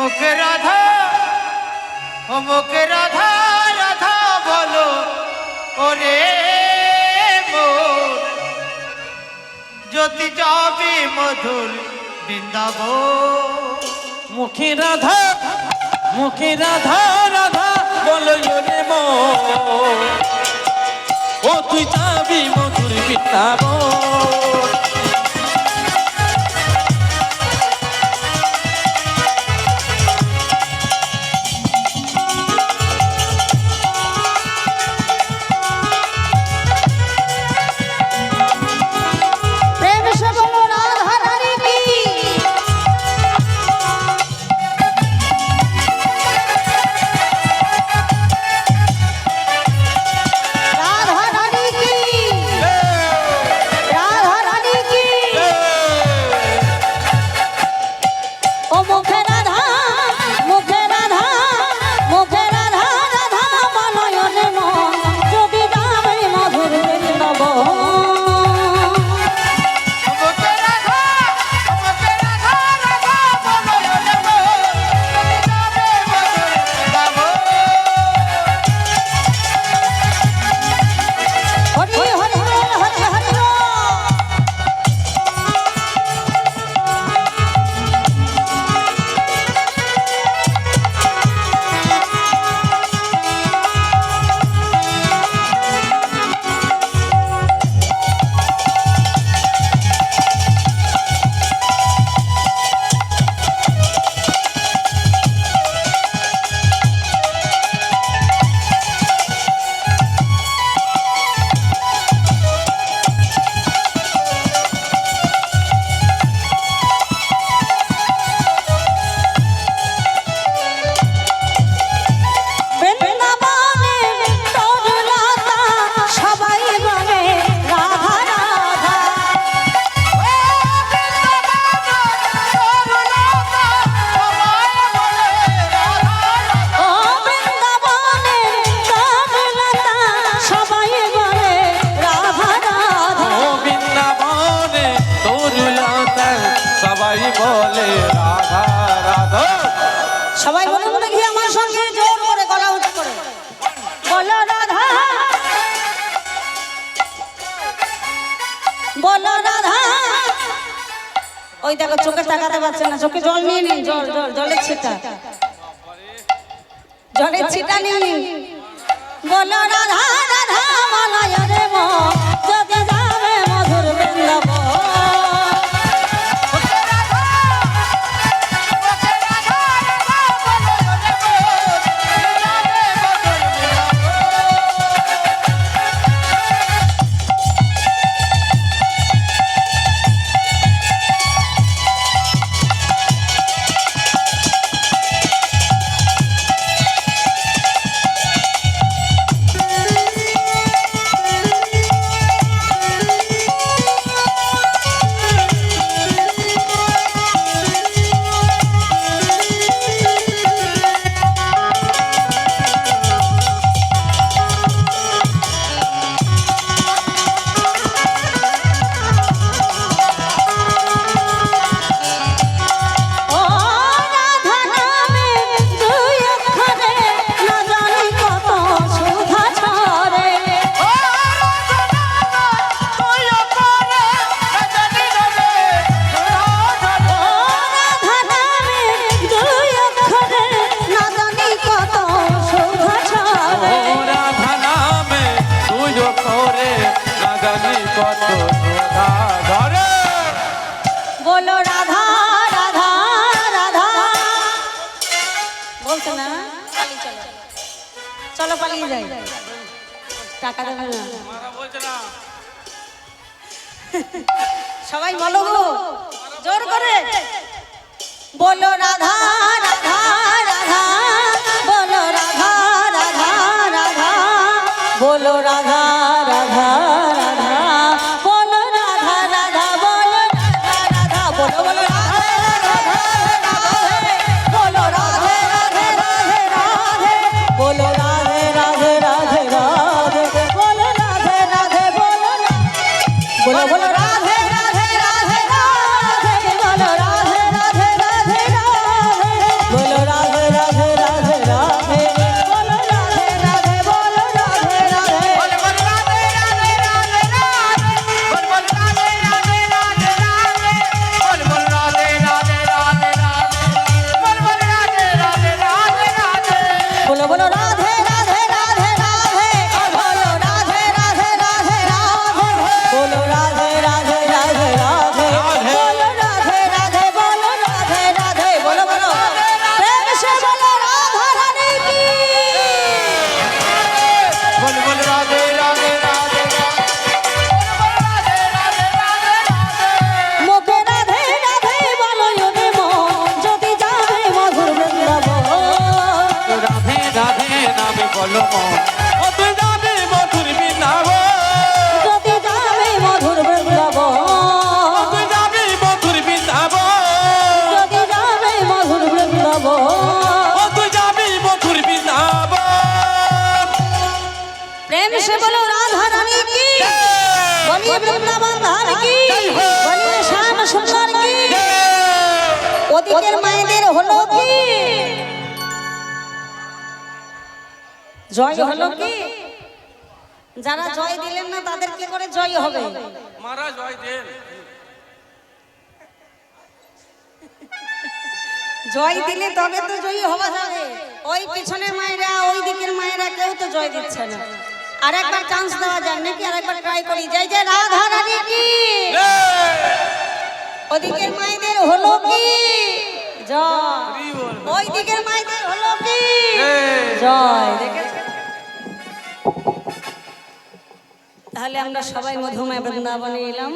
মুখে রাধা ও মুখে রাধা রাধা বলো ওরে মোর জ্যোতি যাবে মধুর বৃন্দাবন মুখে রাধা রাধা বলো রে মোর ও তুই যাবি মধুর বৃন্দাবন সবাই বলে বলে কি আমার সঙ্গে জোর করে গলা উঁচু করে বলো রাধা বলো রাধা ওই দেখো চোখে তাকাতে পারছে না চোখে জল নিয়ে নিন জল জল জলের ছিটা নিয়ে নিন বলো রাধা রাধা বলো রে মো যদি যাবে মধুর বৃন্দাবন बोलो राधा राधा राधा बोलते ना चलो पालिए जाए टाका देবে না সবাই বলো গো জোর করে बोलो राधा राधा राधा बोलो राधा राधा राधा बोलो राधा राधा राधा बोलो राधा राधा बोलो राधा बोलो बोलो राधा राधा राधे बोलो राधे राधे राधे राधे बोलो राधे राधे राधे राधे बोलो राधे राधे बोलो बोलो बोलो राधे राधे राधे राधे बोलो राधे राधे राधे राधे বলো মন ও তুই যাবি মধুর বৃন্দাবন যদি যাবে মধুর বৃন্দাবন ও তুই যাবি মধুর বৃন্দাবন যদি যাবে মধুর বৃন্দাবন ও তুই যাবি মধুর বৃন্দাবন प्रेम से बोलो राधा रानी की बोलिए वृंदावन धाम की बोलिए श्याम सुंदर की ওদিকের মায়েদের হলো কি জয় হলো কি যারা জয় দিলেন না তাদের কি করে জয় হবে মারা জয় দেন জয় দিলে তবে তো জয়ী হওয়া যাবে ওই পিছনের মায়েরা ওই দিকের মায়েরা কেউ তো জয় দিচ্ছে না আরেকবার চান্স দেওয়া যায় নাকি আরেকবার ট্রাই করি জয় জয় রাধা রানী কি ওদিকের মায়েদের হলো কি জয় ওই দিকের মায়েদের হলো কি জয় দেখেছেন তাহলে আমরা সবাই মধুময় বৃন্দাবনে এলাম